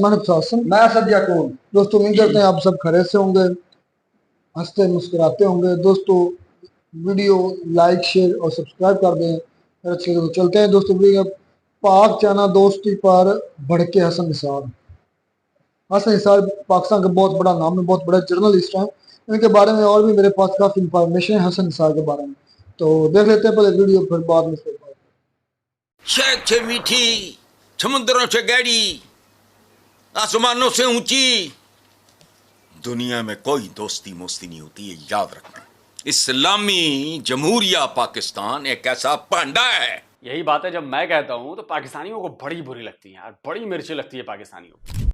मैं असद याकूब। दोस्तों उम्मीद करते हैं आप सब खैरियत से होंगे, हंसते मुस्कुराते होंगे। दोस्तों वीडियो लाइक शेयर और सब्सक्राइब कर दें अगर अच्छे लगे तो। चलते हैं दोस्तों वीडियो। पाक चाइना दोस्ती पर भड़के हसन निसार। हसन निसार पाकिस्तान का बहुत बड़ा नाम है, बहुत बड़े जर्नलिस्ट हैं। इनके बारे में और भी मेरे पास काफ़ी इंफॉर्मेशन है हसन निसार के बारे में, तो देख लेते हैं पहले वीडियो, फिर बाद में फिर शहद से मीठी, समुद्रों से गहरी, आसमानों से ऊंची, दुनिया में कोई दोस्ती मोस्ती नहीं होती, ये याद रखना। इस्लामी जमहूरिया पाकिस्तान एक ऐसा पांडा है। यही बात है, जब मैं कहता हूं तो पाकिस्तानियों को बड़ी बुरी लगती है यार, बड़ी मिर्ची लगती है पाकिस्तानियों को।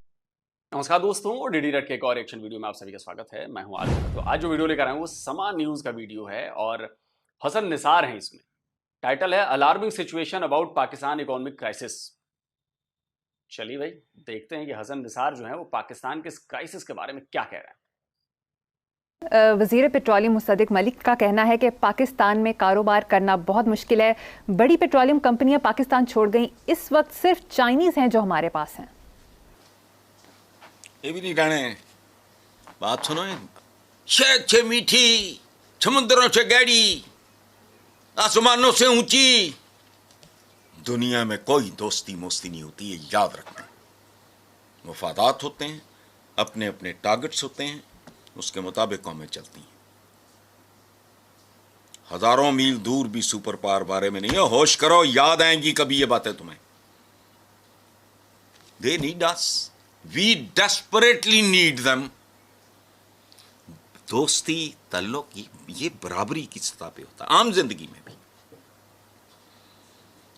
नमस्कार दोस्तों, डीडी रेड के एक और एक्शन वीडियो में आप सभी का स्वागत है। मैं हूं आदित्य। तो आज जो वीडियो लेकर आए हैं वो समा न्यूज का वीडियो है और हसन निसार हैं इसमें। टाइटल है alarming situation about Pakistan economic crisis. चलिए भाई देखते हैं कि हसन निसार जो है वो पाकिस्तान के इस क्राइसिस के बारे में क्या कह रहे हैं। वज़ीर पेट्रोलियम मुसद्दिक मलिक का कहना है कि पाकिस्तान में कारोबार करना बहुत मुश्किल है। बड़ी पेट्रोलियम कंपनियां पाकिस्तान छोड़ गईं। इस वक्त सिर्फ चाइनीज हैं जो हमारे पास हैं। ये भी नहीं कहने, बात सुनो। शहद से मीठी, समुद्रों से गहरी, आसमानों से ऊंची, दुनिया में कोई दोस्ती मोस्ती नहीं होती, ये याद रखना। मफादात होते हैं, अपने अपने टारगेट्स होते हैं, उसके मुताबिक कौमें चलती हैं। हजारों मील दूर भी सुपर पावर बारे में नहीं है। होश करो, याद आएंगी कभी ये बातें तुम्हें। They need us, we desperately need them. दोस्ती ताल्लुक ये बराबरी की सतह पे होता है, आम जिंदगी में भी।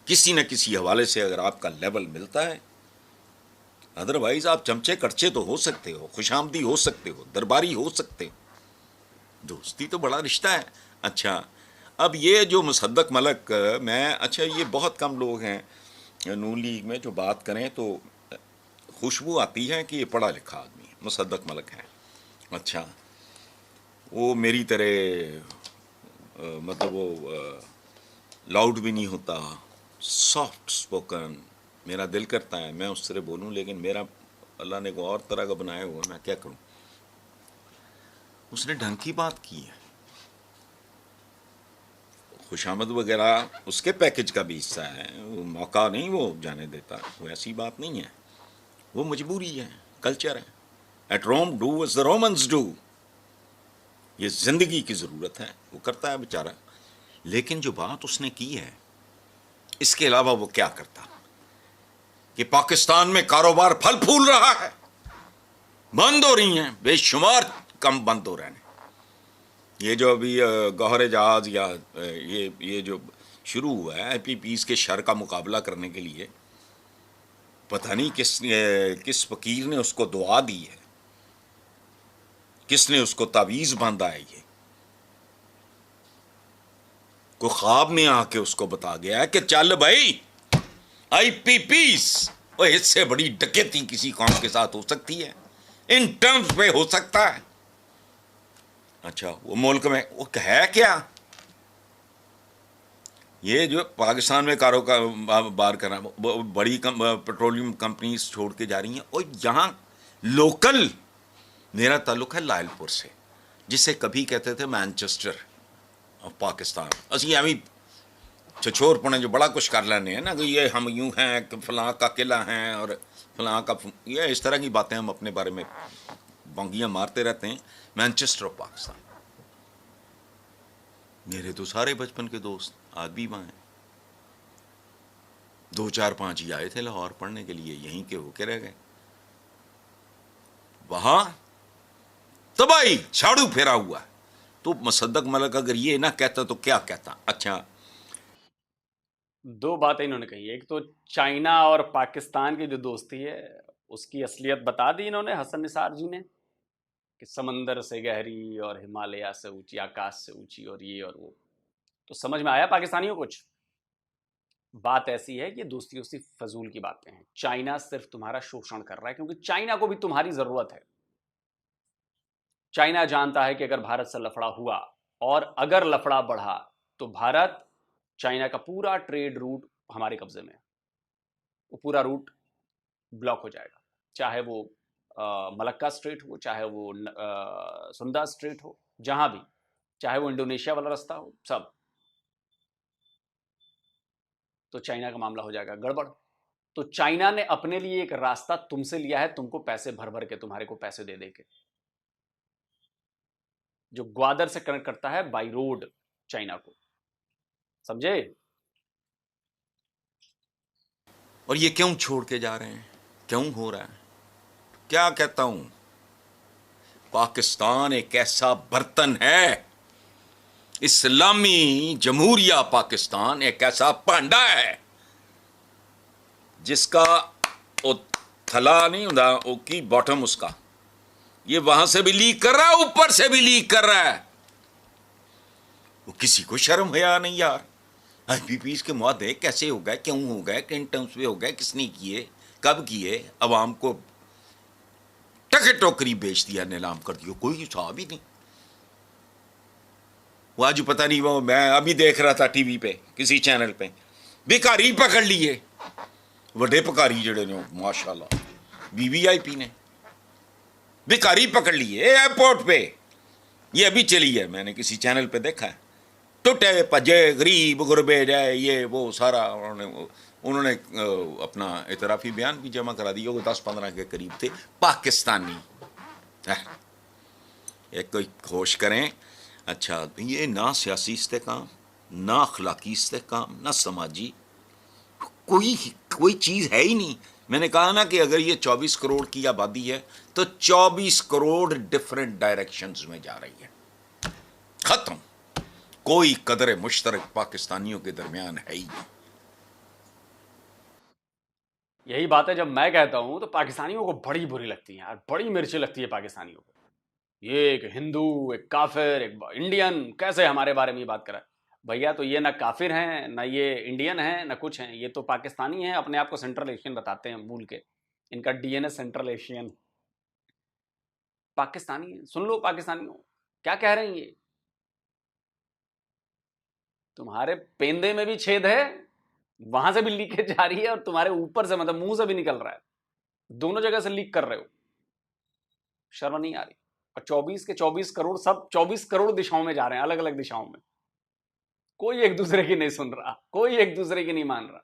किसी न किसी हवाले से अगर आपका लेवल मिलता है, अदरवाइज आप चमचे कड़चे तो हो सकते हो, खुशामदी हो सकते हो, दरबारी हो सकते हो, दोस्ती तो बड़ा रिश्ता है। अच्छा, अब ये जो मुसद्दक मलिक, अच्छा ये बहुत कम लोग हैं नून लीग में जो बात करें तो खुशबू आती है कि ये पढ़ा लिखा आदमी है, मुसद्दक मलिक है। अच्छा, वो मेरी तरह मतलब वो लाउड भी नहीं होता, सॉफ्ट स्पोकन। मेरा दिल करता है मैं उस तरह बोलूं, लेकिन मेरा अल्लाह ने को और तरह का बनाया हुआ, मैं क्या करूं। उसने ढंग की बात की है, खुशामद वगैरह उसके पैकेज का भी हिस्सा है, वो मौका नहीं वो जाने देता, वो ऐसी बात नहीं है, वो मजबूरी है, कल्चर है। At Rome do as the Romans do, ये जिंदगी की ज़रूरत है, वो करता है बेचारा। लेकिन जो बात उसने की है, इसके अलावा वो क्या करता कि पाकिस्तान में कारोबार फल फूल रहा है, बंद हो रही हैं, बेशुमार कम बंद हो रहे हैं। ये जो अभी गौहर जहाज या ये जो शुरू हुआ है IPPs के शर का मुकाबला करने के लिए, पता नहीं किस फकीर ने उसको दुआ दी है, किसने उसको तावीज़ बांधा है। ये को ख्वाब में आके उसको बता गया है कि चल भाई IPPs, और इससे बड़ी डकैती किसी कौम के साथ हो सकती है, इन टर्म्स पे हो सकता है। अच्छा, वो मुल्क में वो है क्या, ये जो पाकिस्तान में कारोबार करना, बड़ी पेट्रोलियम कंपनीज छोड़ के जा रही हैं, और यहाँ लोकल मेरा ताल्लुक है लायलपुर से, जिसे कभी कहते थे मैनचेस्टर ऑफ पाकिस्तान। असी एवं छछोर पने जो बड़ा कुछ कर लेने हैं ना, कि ये हम यूं हैं कि फलां का किला हैं और फलां का, ये इस तरह की बातें हम अपने बारे में बंगियां मारते रहते हैं। मैनचेस्टर ऑफ पाकिस्तान, मेरे तो सारे बचपन के दोस्त आज भी वहाँ हैं। 2 4 5 ही आए थे लाहौर पढ़ने के लिए, यहीं के होके रह गए। वहां तबाही झाड़ू फेरा हुआ है। तो मुसद्दक मलिक अगर ये ना कहता तो क्या कहता। अच्छा, दो बातें इन्होंने कही, एक तो चाइना और पाकिस्तान की जो दोस्ती है उसकी असलियत बता दी इन्होंने, हसन निसार जी ने, कि समंदर से गहरी और हिमालय से ऊंची, आकाश से ऊंची और ये और वो। तो समझ में आया पाकिस्तानियों कुछ। बात ऐसी है कि दोस्ती दोस्ती फजूल की बातें हैं। चाइना सिर्फ तुम्हारा शोषण कर रहा है, क्योंकि चाइना को भी तुम्हारी जरूरत है। चाइना जानता है कि अगर भारत से लफड़ा हुआ और अगर लफड़ा बढ़ा तो भारत, चाइना का पूरा ट्रेड रूट हमारे कब्जे में, वो पूरा रूट ब्लॉक हो जाएगा। चाहे वो मलक्का स्ट्रेट हो, चाहे वो सुंदा स्ट्रेट हो, जहां भी, चाहे वो इंडोनेशिया वाला रास्ता हो, सब। तो चाइना का मामला हो जाएगा गड़बड़। तो चाइना ने अपने लिए एक रास्ता तुमसे लिया है, तुमको पैसे भर भर के, तुम्हारे को पैसे दे दे के, जो ग्वादर से कनेक्ट करता है बाई रोड चाइना को, समझे? और ये क्यों छोड़ के जा रहे हैं, क्यों हो रहा है? क्या कहता हूं, पाकिस्तान एक ऐसा बर्तन है, इस्लामी जमहूरिया पाकिस्तान एक ऐसा भांडा है जिसका वो थला नहीं होता, वो की बॉटम उसका, ये वहां से भी लीक कर रहा है, ऊपर से भी लीक कर रहा है। वो किसी को शर्म है नहीं यार? आईपीपी के मुआदे कैसे हो गए, क्यों हो गए, किन टर्म्स पे हो गए, किसने किए, कब किए, अवाम को टके टोकरी बेच दिया, नीलाम कर दिया, कोई हिसाब ही नहीं। वो आज पता नहीं, वो मैं अभी देख रहा था टीवी पे किसी चैनल पे, भिखारी पकड़ लिए, वड्डे भिखारी जड़े ने माशाल्लाह, वीवीआईपी ने भिखारी पकड़ लिए एयरपोर्ट पे। ये अभी चली है, मैंने किसी चैनल पे देखा है। टूटे भजे गरीब गुरबे जाए, ये वो सारा उन्होंने अपना इतराफी बयान भी जमा करा दिया। वो 10-15 के करीब थे पाकिस्तानी। एक कोई खोश करें, अच्छा ये ना सियासी इस्तेकाम, ना अखलाकी इस्तेकाम, ना समाजी, कोई चीज़ है ही नहीं। मैंने कहा ना कि अगर ये 24 करोड़ की आबादी है तो 24 करोड़ डिफरेंट डायरेक्शंस में जा रही है। खत्म, कोई कदर मुश्तरक पाकिस्तानियों के दरमियान है ही नहीं। यही बात है, जब मैं कहता हूं तो पाकिस्तानियों को बड़ी बुरी लगती है यार, बड़ी मिर्ची लगती है पाकिस्तानियों को। ये एक हिंदू, एक काफिर, एक इंडियन कैसे हमारे बारे में ये बात करा। भैया तो ये ना काफिर हैं, ना ये इंडियन हैं, ना कुछ हैं, ये तो पाकिस्तानी हैं, अपने आप को सेंट्रल एशियन बताते हैं भूल के। इनका डीएनए सेंट्रल एशियन, पाकिस्तानी है। सुन लो पाकिस्तानियों क्या कह रहे हैं ये, तुम्हारे पेंदे में भी छेद है, वहां से भी लीकेज जा रही है, और तुम्हारे ऊपर से मतलब मुंह से भी निकल रहा है, दोनों जगह से लीक कर रहे हो, शर्म नहीं आ रही। और 24 के 24 करोड़, सब 24 करोड़ दिशाओं में जा रहे हैं, अलग अलग दिशाओं में। कोई एक दूसरे की नहीं सुन रहा, कोई एक दूसरे की नहीं मान रहा,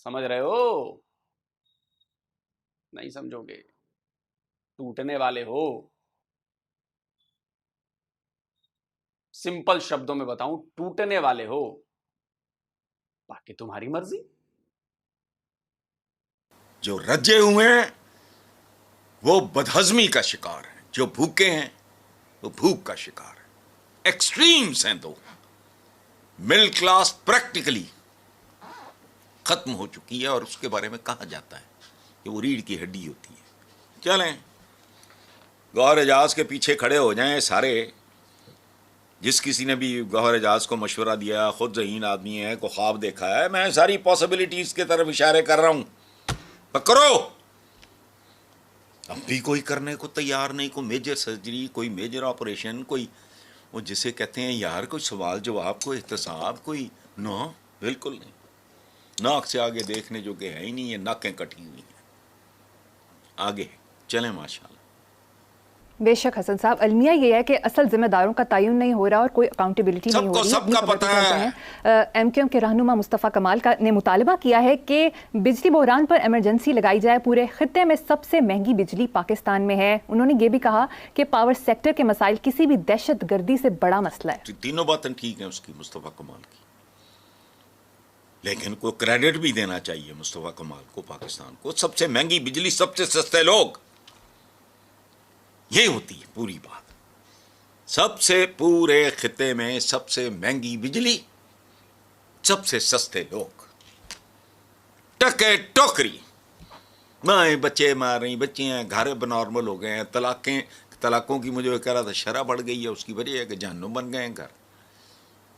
समझ रहे हो? नहीं समझोगे, टूटने वाले हो। सिंपल शब्दों में बताऊं, टूटने वाले हो, बाकी तुम्हारी मर्जी। जो रजे हुए हैं वो बदहजमी का शिकार है, जो भूखे हैं वो भूख का शिकार है। एक्सट्रीम्स हैं दो। मिडिल क्लास प्रैक्टिकली खत्म हो चुकी है, और उसके बारे में कहा जाता है कि वो रीढ़ की हड्डी होती है। चलें, गौहर एजाज के पीछे खड़े हो जाएं सारे। जिस किसी ने भी गौहर एजाज को मशवरा दिया, खुद ज़हीन आदमी है, को ख्वाब देखा है, मैं सारी पॉसिबिलिटीज की तरफ इशारे कर रहा हूं, पकड़ो। अब भी कोई करने को तैयार नहीं, कोई मेजर सर्जरी, कोई मेजर ऑपरेशन, कोई वो जिसे कहते हैं यार कोई सवाल जवाब, कोई एहतसाब, कोई ना, बिल्कुल नहीं। नाक से आगे देखने जो कि है ही नहीं, है नाकें कटी हुई हैं। आगे चलें माशाल्लाह। बेशक हसन साहब, अलमिया ये है कि असल जिम्मेदारों का तयन नहीं हो रहा और कोई अकाउंटेबिलिटी नहीं हो रही। सबका पता है। एमक्यूएम के रहनुमा मुस्तफ़ा कमाल ने मुतालबा किया है कि बिजली बहरान पर इमरजेंसी लगाई जाए। पूरे खित्ते में सबसे महंगी बिजली पाकिस्तान में है। उन्होंने ये भी कहा कि पावर सेक्टर के मसाइल किसी भी दहशत गर्दी से बड़ा मसला है। तीनों बातें ठीक हैं उसकी, मुस्तफ़ा कमाल की, लेकिन को क्रेडिट भी देना चाहिए मुस्तफ़ा कमाल को, पाकिस्तान को। सबसे महंगी बिजली, सबसे सस्ते लोग, ये होती है पूरी बात। सबसे पूरे खिते में सबसे महंगी बिजली, सबसे सस्ते लोग, टके टोकरी, माएँ बच्चे मार रही, बच्चे हैं घर नॉर्मल हो गए हैं, तलाकों की मुझे कह रहा था शरह बढ़ गई है, उसकी वजह है कि जहन्नुम बन गए हैं घर।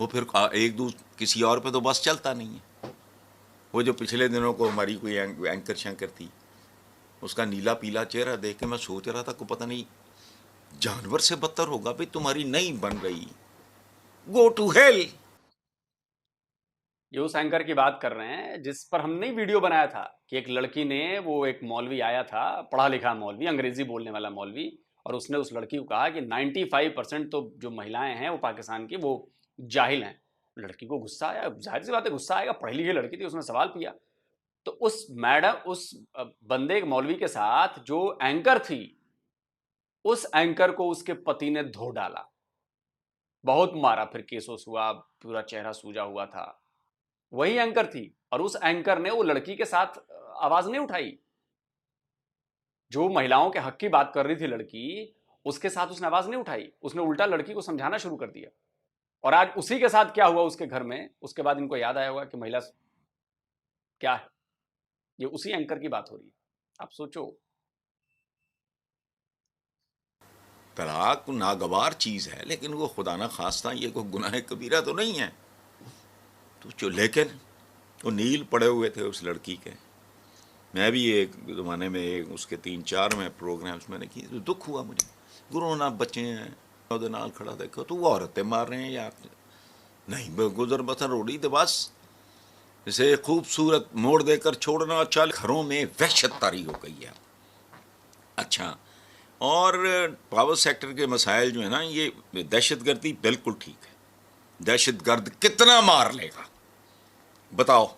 वो फिर एक दूसरे किसी और पे तो बस चलता नहीं है। वो जो पिछले दिनों को हमारी कोई एंकर शंकर थी, उसका नीला पीला चेहरा देख के मैं सोच रहा था को पता नहीं जानवर से बदतर होगा भाई, तुम्हारी नहीं बन रही, गो टू हेल। ये उस एंकर की बात कर रहे हैं जिस पर हमने ही वीडियो बनाया था कि एक लड़की ने, वो एक मौलवी आया था, पढ़ा लिखा मौलवी, अंग्रेजी बोलने वाला मौलवी, और उसने उस लड़की को कहा कि 95% तो जो महिलाएं हैं वो पाकिस्तान की वो जाहिल हैं। लड़की को गुस्सा आया, जाहिर सी बात है गुस्सा आएगा, पढ़ी लिखी लड़की थी, उसने सवाल किया। तो उस मैडम, उस बंदे मौलवी के साथ जो एंकर थी, उस एंकर को उसके पति ने धो डाला, बहुत मारा, फिर केस वोस हुआ, पूरा चेहरा सूजा हुआ था। वही एंकर थी, और उस एंकर ने वो लड़की के साथ आवाज नहीं उठाई। जो महिलाओं के हक की बात कर रही थी लड़की, उसके साथ उसने आवाज नहीं उठाई, उसने उल्टा लड़की को समझाना शुरू कर दिया। और आज उसी के साथ क्या हुआ उसके घर में, उसके बाद इनको याद आया होगा कि महिला क्या है। ये उसी एंकर की बात हो रही है, आप सोचो। तलाक नागवार चीज़ है, लेकिन वो खुदा ना खास्ता ये कोई गुनाह कबीरा तो नहीं है। तो लेकिन वो नील पड़े हुए थे उस लड़की के। मैं भी एक ज़माने में उसके 3-4 में प्रोग्राम्स मैंने किए, तो दुख हुआ मुझे। गुरु ना बच्चे हैं ਉਹਦੇ ਨਾਲ खड़ा देखो तो वो औरतें मार रहे हैं यार, नहीं गुजर बसर रोड़ी तो बस। इसे खूबसूरत मोड़ देकर छोड़ना अच्छा। घरों में वहशत तारी हो गई है। अच्छा, और पावर सेक्टर के मसाइल जो है ना, ये दहशतगर्दी बिल्कुल ठीक है। दहशतगर्द कितना मार लेगा बताओ?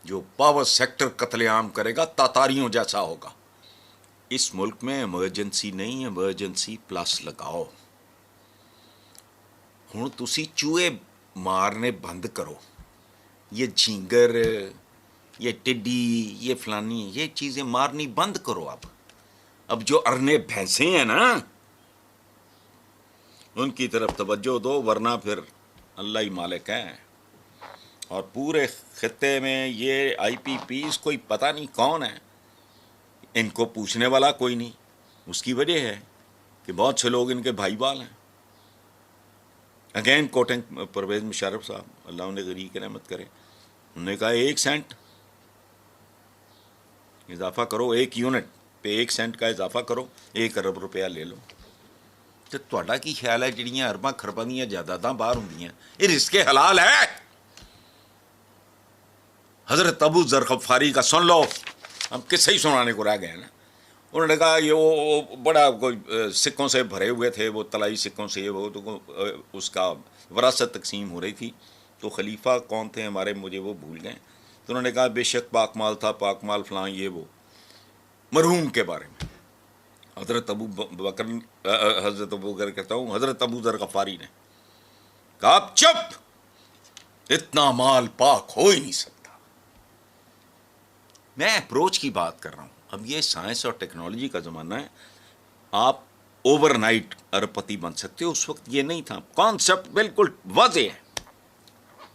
जो पावर सेक्टर कत्लेआम करेगा तातारियों जैसा होगा। इस मुल्क में इमरजेंसी नहीं, इमरजेंसी प्लस लगाओ। हुण तुसी चूहे मारने बंद करो। ये झींगर, ये टिड्डी, ये फलानी, ये चीज़ें मारनी बंद करो। अब जो अरने भैंसे हैं ना, उनकी तरफ तवज्जो दो, वरना फिर अल्लाह ही मालिक है। और पूरे खित्ते में ये IPPs कोई पता नहीं कौन है, इनको पूछने वाला कोई नहीं। उसकी वजह है कि बहुत से लोग इनके भाईवाल हैं। अगेन कोटिंग परवेज़ मुशर्रफ साहब, अल्लाह उन्हें गरीब की रहमत करे, उन्होंने कहा 1 सेंट इजाफा करो, 1 यूनिट पे 1 सेंट का इजाफा करो, 1 अरब रुपया ले लो। तो तुहाडा की ख्याल है जिहड़ियां अरबां खरबां दीयां जायदादां बाहर हुंदियां, ये रिस्के हलाल है? हज़रत अबू ज़र ग़फ़ारी का सुन लो, हम किस्से ही सुनाने को रह गए ना। उन्होंने कहा ये वो बड़ा कोई सिक्कों से भरे हुए थे, वो तलाई सिक्कों से, वो तो उसका वरासत तकसीम हो रही थी। तो खलीफा कौन थे हमारे, मुझे वो भूल गए। तो उन्होंने कहा बेशक पाकमाल था, पाकमाल फलां, ये वो मरहूम के बारे में हज़रत अबू बकर, हज़रत अबू बकर कहता हूँ, हज़रत अबू ज़र ग़फ़ारी ने कहा आप चुप, इतना माल पाक हो ही नहीं सकता। मैं अप्रोच की बात कर रहा हूँ। अब ये साइंस और टेक्नोलॉजी का ज़माना है, आप ओवरनाइट अरबपति बन सकते हो। उस वक्त ये नहीं था, कॉन्सेप्ट बिल्कुल वाज़ेह है।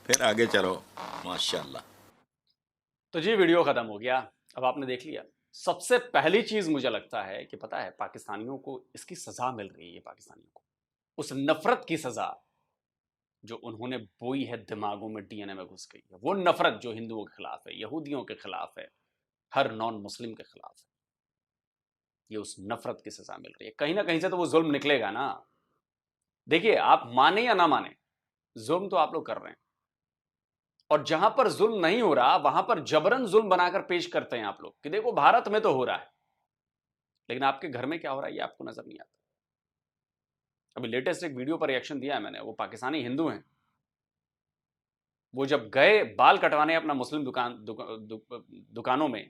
फिर आगे चलो, माशाल्लाह। तो जी वीडियो खत्म हो गया, अब आपने देख लिया। सबसे पहली चीज मुझे लगता है कि पता है, पाकिस्तानियों को इसकी सजा मिल रही है। पाकिस्तानियों को उस नफरत की सजा जो उन्होंने बोई है, दिमागों में DNA में घुस गई है। वो नफरत जो हिंदुओं के खिलाफ है, यहूदियों के खिलाफ है, हर नॉन मुस्लिम के खिलाफ है, ये उस नफरत की सजा मिल रही है। कहीं ना कहीं से तो वो जुल्म निकलेगा ना। देखिए, आप माने या ना माने, जुल्म तो आप लोग कर रहे हैं, और जहां पर जुल्म नहीं हो रहा वहां पर जबरन जुल्म बनाकर पेश करते हैं आप लोग कि देखो भारत में तो हो रहा है, लेकिन आपके घर में क्या हो रहा है ये आपको नजर नहीं आता। अभी लेटेस्ट एक वीडियो पर रिएक्शन दिया है मैंने, वो पाकिस्तानी हिंदू हैं, वो जब गए बाल कटवाने अपना मुस्लिम दुकानों में,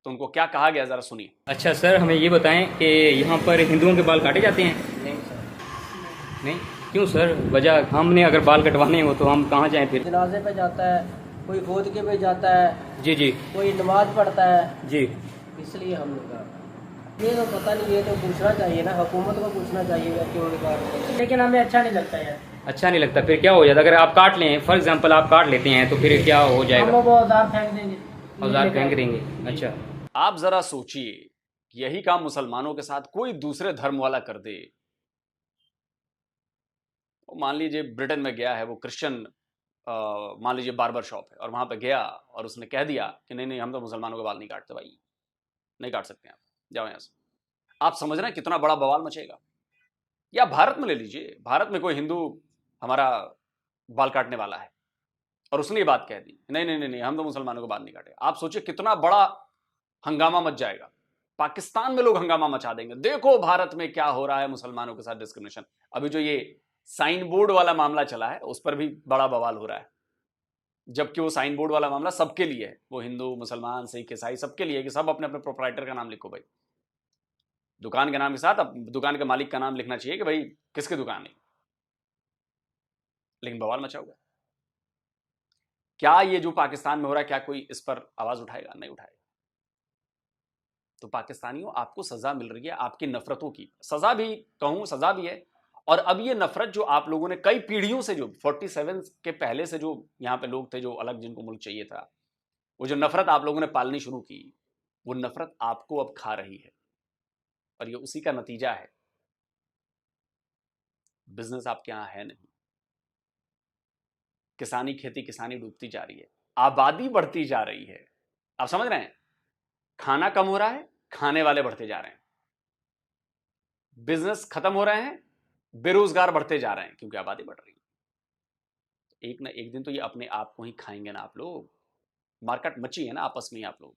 तो उनको क्या कहा गया, जरा सुनिए। अच्छा सर, हमें ये बताएं कि यहाँ पर हिंदुओं के बाल काटे जाते हैं? नहीं सर। नहीं, क्यों सर? वजह, हमने अगर बाल कटवाने हो तो हम कहाँ जाएं फिर? जनाजे पे जाता है, कोई गोद के पे जाता है, जी जी कोई नमाज पढ़ता है, जी। इसलिए हम लोग ये तो पता नहीं, ये तो पूछना चाहिए ना, हुकूमत को पूछना चाहिए क्यों निकाल, लेकिन हमें अच्छा नहीं लगता यार। अच्छा नहीं लगता? फिर क्या हो जाता अगर आप काट लें? फॉर एग्जांपल आप काट लेते हैं तो फिर क्या हो जाएगा? हम लोग औजार फेंक देंगे। औजार फेंक देंगे? अच्छा, आप जरा सोचिए, यही काम मुसलमानों के साथ कोई दूसरे धर्म वाला कर दे। मान लीजिए ब्रिटेन में गया है वो क्रिश्चियन, मान लीजिए बार्बर शॉप है, और वहां पे गया और उसने कह दिया कि नहीं नहीं, हम तो मुसलमानों के बाल नहीं काटते भाई, नहीं काट सकते आप, जाओ यहां से। आप समझ रहे हैं कितना बड़ा बवाल मचेगा? या भारत में ले लीजिए, भारत में कोई हिंदू हमारा बाल काटने वाला है, और उसने ये बात कह दी, नहीं नहीं नहीं नहीं, हम तो मुसलमानों को बात नहीं काटे। आप सोचिए कितना बड़ा हंगामा मच जाएगा, पाकिस्तान में लोग हंगामा मचा देंगे, देखो भारत में क्या हो रहा है मुसलमानों के साथ डिस्क्रिमिनेशन। अभी जो ये साइन बोर्ड वाला मामला चला है उस पर भी बड़ा बवाल हो रहा है, जबकि वो साइन बोर्ड वाला मामला सबके लिए है, वो हिंदू मुसलमान सिख ईसाई सबके लिए, कि सब अपने अपने प्रोप्राइटर का नाम लिखो भाई, दुकान के नाम के साथ अब दुकान के मालिक का नाम लिखना चाहिए कि भाई किसकी दुकान है। लेकिन बवाल मचा हुआ है। क्या ये जो पाकिस्तान में हो रहा है, क्या कोई इस पर आवाज उठाएगा? नहीं उठाएगा। तो पाकिस्तानियों, आपको सजा मिल रही है आपकी नफरतों की, सजा भी कहूं, सजा भी है। और अब ये नफरत जो आप लोगों ने कई पीढ़ियों से, जो 47 के पहले से जो यहाँ पे लोग थे जो अलग, जिनको मुल्क चाहिए था, वो जो नफरत आप लोगों ने पालनी शुरू की, वो नफरत आपको अब खा रही है। और ये उसी का नतीजा है। बिजनेस आपके यहां है नहीं, किसानी खेती किसानी डूबती जा रही है, आबादी बढ़ती जा रही है। आप समझ रहे हैं? खाना कम हो रहा है, खाने वाले बढ़ते जा रहे हैं, बिजनेस खत्म हो रहे हैं, बेरोजगार बढ़ते जा रहे हैं, क्योंकि आबादी बढ़ रही है। एक ना एक दिन तो ये अपने आप को ही खाएंगे ना आप लोग। मार्केट मची है ना आपस में ही आप लोग।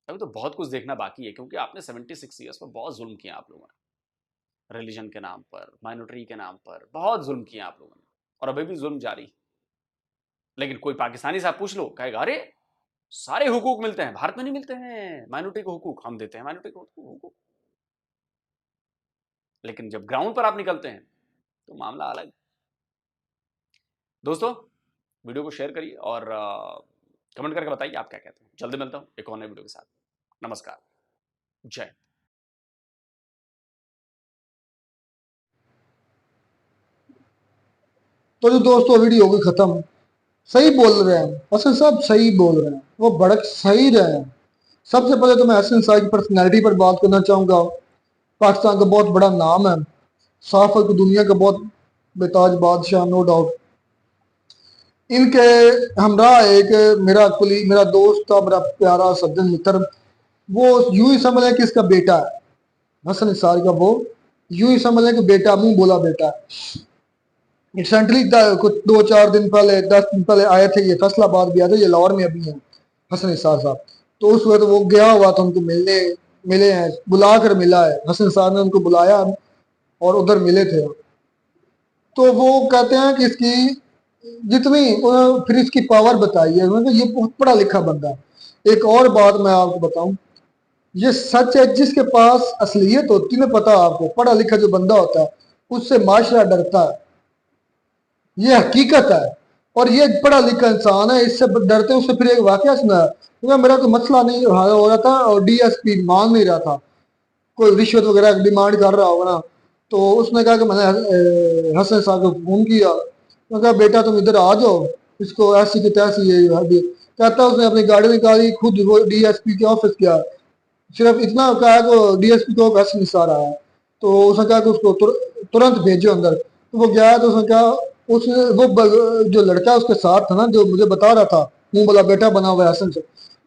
अभी तो बहुत कुछ देखना बाकी है, क्योंकि आपने 76 ईयर्स पर बहुत जुल्म किया आप लोगों ने, रिलीजन के नाम पर, माइनॉरिटी के नाम पर बहुत जुल्म किया आप लोगों ने, और अभी भी जुल्म जारी। लेकिन कोई पाकिस्तानी से आप पूछ लो, कहेगा अरे सारे हुकूक मिलते हैं, भारत में नहीं मिलते हैं माइनॉरिटी को हुकूक, हम देते हैं माइनॉरिटी को हुकूक। लेकिन जब ग्राउंड पर आप निकलते हैं तो मामला अलग। दोस्तों, वीडियो को शेयर करिए और कमेंट करके बताइए आप क्या कहते हैं। जल्दी मिलता हूं एक और नए वीडियो के साथ। नमस्कार, जय। तो जो दोस्तों वीडियो होगी खत्म। सही बोल रहे हैं हसन साहब, सही बोल रहे हैं, वो भड़क सही रहे हैं। सबसे पहले तो मैं हसन साहब की पर्सनैलिटी पर बात करना चाहूँगा। पाकिस्तान का बहुत बड़ा नाम है, साफ है कि दुनिया का बहुत बेताज बादशाह, नो डाउट। इनके हमरा एक मेरा दोस्त था, मेरा प्यारा सज्जन मित्र, वो यूं ही समझ लें कि इसका बेटा है, हसन निसार का, वो यूं ही समझ लें कि बेटा, मुंह बोला बेटा है। रिसेंटली कुछ 2-4 दिन पहले, 10 दिन पहले आए थे, ये फैसलाबाद भी आए थे, ये लाहौर में अभी हैं हसन निसार साहब। तो उस वक्त वो गया हुआ था, उनको मिले हैं, बुला कर मिला है, हसन निसार ने उनको बुलाया और उधर मिले थे। तो वो कहते हैं कि इसकी जितनी, फिर इसकी पावर बताई है उन्होंने, ये बहुत पढ़ा लिखा बंदा है। एक और बात मैं आपको बताऊं, ये सच है, जिसके पास असलियत होती है, पता आपको, पढ़ा लिखा जो बंदा होता है उससे माशरा डरता है, ये हकीकत है। और ये पढ़ा लिखा इंसान है, इससे डरते हैं। उससे फिर एक वाकया सुना, क्योंकि मेरा कोई मसला नहीं हो रहा था और डीएसपी मान नहीं रहा था, कोई रिश्वत वगैरह डिमांड कर रहा होगा ना। तो उसने कहा कि मैंने हसन साहब को फोन किया, मैं कहा बेटा तुम इधर आ जाओ, इसको ऐसी की तैसी ये कहता, उसने अपनी गाड़ी निकाली, खुद वो डीएसपी के ऑफिस गया, सिर्फ इतना कहा कि डीएसपी को हसन निसार आया। तो उसने कहा कि उसको तुरंत भेजो अंदर। तो वो गया, तो उसने कहा, वो जो लड़का उसके साथ था ना, जो मुझे बता रहा था, मुंह बोला बेटा बना हुआ है हसन से,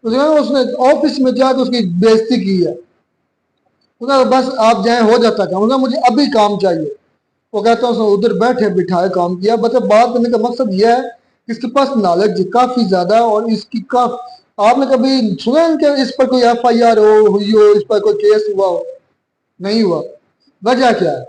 उसने ऑफिस में जाकर उसकी बेइज्जती की है। बस आप जाए हो जाता काम, मुझे अभी काम चाहिए। वो कहता है उधर बैठे बिठाए काम किया। मतलब बात करने का मकसद यह है कि इसके पास नॉलेज काफी ज्यादा है। और इसकी का आपने कभी सुना है कि इस पर कोई FIR हुई हो, इस पर कोई केस हुआ हो? नहीं हुआ। वजह क्या है?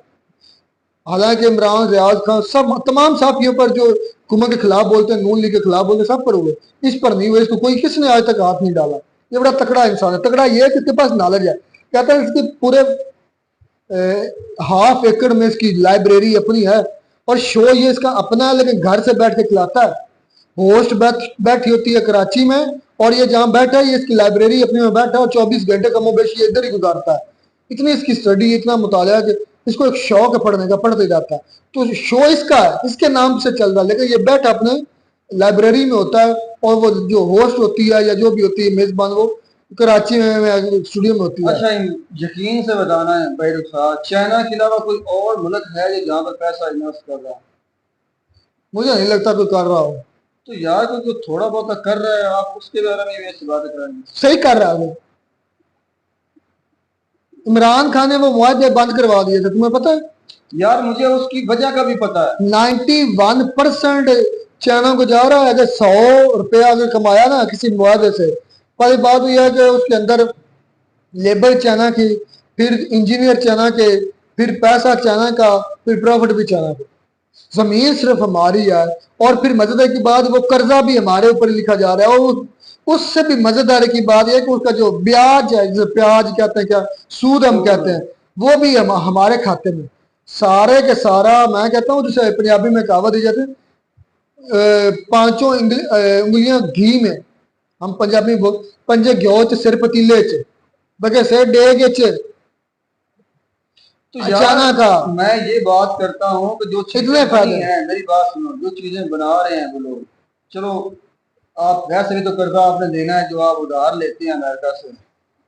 हालांकि इमरान, रियाज खान, सब तमाम साफियों पर जो हुकूमत के खिलाफ बोलते हैं, नून लीग के खिलाफ बोलते हैं, सब पर हुए, इस पर नहीं हुए। इसको कोई किसने आज तक हाथ नहीं डाला। ये बड़ा तकड़ा इंसान है। तकड़ा ये है कि इसके पास नॉलेज है। कहता है इसके पूरे 1/2 एकड़ में इसकी लाइब्रेरी अपनी है और शो ये इसका अपना है, लेकिन घर से बैठ के खिलाता है। होस्ट बैठी होती है कराची में और ये जहां बैठा है, ये इसकी लाइब्रेरी अपनी में बैठा है और 24 घंटे का मोबेश ये इधर ही गुजारता है। इतनी इसकी स्टडी, इतना मुताला कि इसको एक शौक है पढ़ने का, पढ़ते जाता है। तो शो इसका है, इसके नाम से चल रहा है, लेकिन ये बैठा अपने लाइब्रेरी में होता है। और वो जो होस्ट होती है या जो भी होती है मेजबान, वो कराची में स्टूडियो में होती है। अच्छा, यकीन से बताना है भाई साहब, चाइना के अलावा कोई और मुल्क है जहाँ पर पैसा इन्वेस्ट कर रहा है? मुझे नहीं लगता कोई कर रहा हो। तो यार कोई थोड़ा बहुत कर रहा है, आप उसके बारे में ऐसी बातें करेंगे? सही कर रहा है वो। इमरान खान ने वो मुआहदे बंद करवा दिए थे, तुम्हें पता है? यार मुझे उसकी वजह का भी पता है। 91% चाइना को जा रहा है। अगर 100 रुपया अगर कमाया ना किसी मुआवजे से, पहली बात तो यह है कि उसके अंदर लेबर चाइना की, फिर इंजीनियर चाइना के, फिर पैसा चाइना का, फिर प्रॉफिट भी चाइना का। जमीन सिर्फ हमारी है, और फिर मजेदार की बात वो कर्जा भी हमारे ऊपर लिखा जा रहा है। और उससे भी मजेदार की बात यह कि उसका जो ब्याज है, जिसे ब्याज कहते हैं, क्या सूद हम कहते हैं, वो भी हमारे खाते में सारे के सारा। मैं कहता हूँ जैसे पंजाबी में कहावत दी जाती है, पांचों उंगलियां घी में, हम पंजाबी बोल, पंजे घ्यो च सिर पतीले च, बगे से डेग च। तो चाइना का मैं ये बात करता हूँ कि जो कितने चीजें फायदे बनी हैं, मेरी बात सुनो, जो चीजें बना रहे हैं वो लोग, चलो आप वैसे भी तो कर्जा आपने देना है, जो आप उधार लेते हैं अमेरिका से,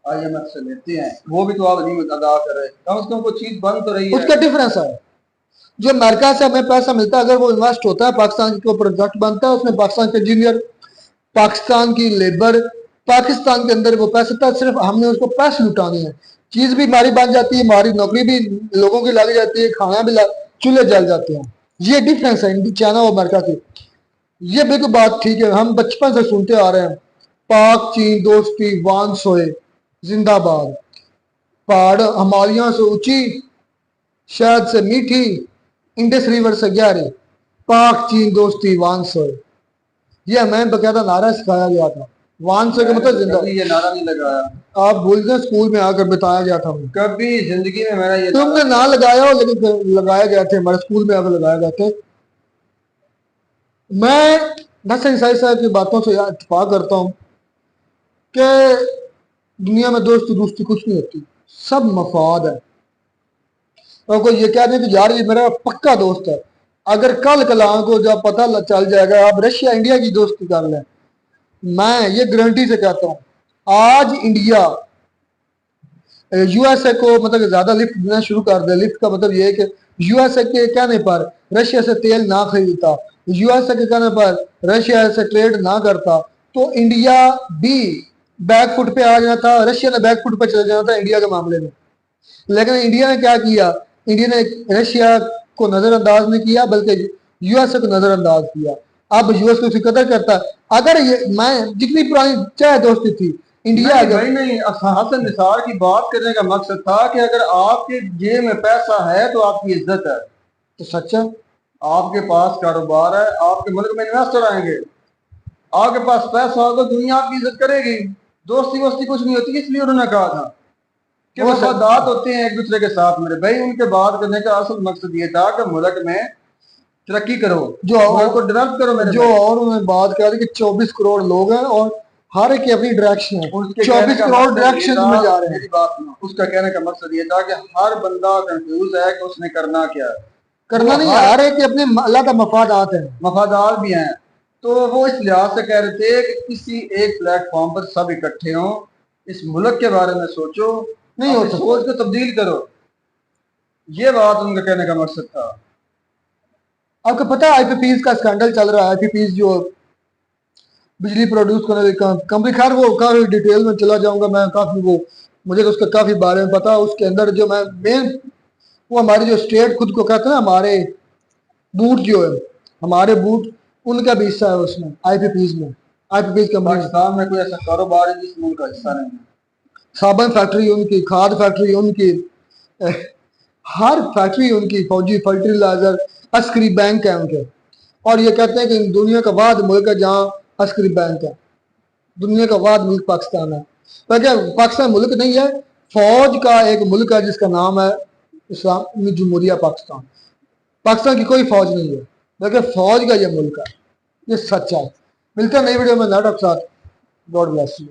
IMF से लेते हैं, वो भी तो आप नहीं अदा कर रहे। कम से कम कोई चीज बन तो रही है। उसका डिफरेंस है। जो अमेरिका से हमें पैसा मिलता है, अगर वो इन्वेस्ट होता है, पाकिस्तान के प्रोडक्ट बनता है, उसमें पाकिस्तान के इंजीनियर, पाकिस्तान की लेबर, पाकिस्तान के अंदर वो पैसा था, सिर्फ हमने उसको पैसे लुटाने हैं। चीज भी हमारी बन जाती है, हमारी नौकरी भी लोगों की लग जाती है, खाना भी चूल्हे जल जाते हैं। ये डिफरेंस है चाइना और अमेरिका की। ये बिल्कुल बात ठीक है, हम बचपन से सुनते आ रहे हैं, पाक चीन दोस्ती वान सोए जिंदाबाद, पहाड़ हिमालयों से ऊंची, शहद से मीठी, इंडस रिवर से गहरी, पाक चीन दोस्ती वान सोए। ये हमें बकायदा नारा सिखाया गया था। वान सोए का मतलब जिंदा। ये नारा नहीं लगाया, आप बोलते हैं स्कूल में आकर बताया गया था हमें। कभी जिंदगी में मेरा ये तुमने ना लगाया हो, लेकिन लगाया गया थे, हमारे स्कूल में आकर लगाया गया थे। मैं नसर ईसाई साहब की बातों से इत्तेफाक करता हूँ कि दुनिया में दोस्ती कुछ नहीं होती, सब मफाद है। और कोई ये कह दे कि यार ये मेरा पक्का दोस्त है, अगर कल कलाम को जब पता चल जाएगा आप रशिया इंडिया की दोस्ती कर लें, मैं ये गारंटी से कहता हूँ, आज इंडिया USA को मतलब ज्यादा लिफ्ट देना शुरू कर दे। लिफ्ट का मतलब ये है कि USA के कहने पर रशिया से तेल ना खरीदता, USA के कहने पर रशिया से ट्रेड ना करता, तो इंडिया भी बैकफुट पे आ जाना था, रशिया ने बैकफुट पे चले जाना था इंडिया के मामले में। लेकिन इंडिया ने क्या किया, इंडिया ने रशिया को नजरअंदाज नहीं किया, बल्कि USA को नजरअंदाज किया। अब US को उसकी कदर करता है। अगर ये मैं जितनी पुरानी चाहे दोस्ती थी, इंडिया नहीं हसन निसार की बात करने का मकसद था कि अगर आपके जेब में पैसा है तो आपकी इज्जत है। तो सच्चा, आपके पास कारोबार है, आपके मुल्क में इन्वेस्टर आएंगे, आपके पास पैसा होगा, दुनिया आपकी इज्जत करेगी। दोस्ती वोस्ती कुछ नहीं होती। इसलिए उन्होंने कहा था कि वफादात होते हैं एक दूसरे के साथ। मेरे भाई, उनके बात करने का असल मकसद ये था कि मुल्क में तरक्की करो, जो मुल्क को डेवलप करो। मेरे जो और उन्होंने बात करी कि 24 करोड़ लोग हैं और हर एक की अपनी डायरेक्शन है, 24 करोड़ डायरेक्शन में जा रहे हैं। मेरी बात सुनो, उसका कहने का मकसद ये था कि हर बंदा कंफ्यूज है कि उसने करना क्या है। करना नहीं, हर एक के अपने अल्लाह का मफादात है, मफादात भी हैं। तो वो इस लिहाज से कह रहे थे कि किसी एक प्लेटफॉर्म पर सब इकट्ठे हों, इस मुल्क के बारे में सोचो, नहीं हो तो सोच को तब्दील करो। ये बात उनका कहने का मकसद था। आपको पता है IPPs का स्कैंडल चल रहा है। IPPs जो बिजली प्रोड्यूस करने वाली कंपनी, खैर वो काफी डिटेल में चला जाऊंगा मैं, काफी वो मुझे तो उसका काफी बारे में पता। उसके अंदर जो मैं मेन, वो हमारी जो स्टेट खुद को कहते हैं ना, हमारे बूट जो है, हमारे बूट, उनका भी हिस्सा है उसमें, IPPs में। IPPs कंपनी पाकिस्तान में कोई ऐसा कारोबार है जिस मुल्क का हिस्सा नहीं है। साबुन फैक्ट्री उनकी, खाद फैक्ट्री उनकी, हर फैक्ट्री उनकी, फौजी फर्टिलाइजर, अस्करी बैंक है उनके। और ये कहते हैं कि दुनिया का वाद मुल्क है जहाँ अस्करी बैंक है, दुनिया का वाद मुल्क पाकिस्तान है। पर पाकिस्तान मुल्क नहीं है, फौज का एक मुल्क है जिसका नाम है इस्लामी जमहूरिया पाकिस्तान। पाकिस्तान की कोई फौज नहीं है, बल्कि फौज का ये मुल्क है। ये सच्चा है। मिलते हैं नई वीडियो में, नाटक साथ। God bless you.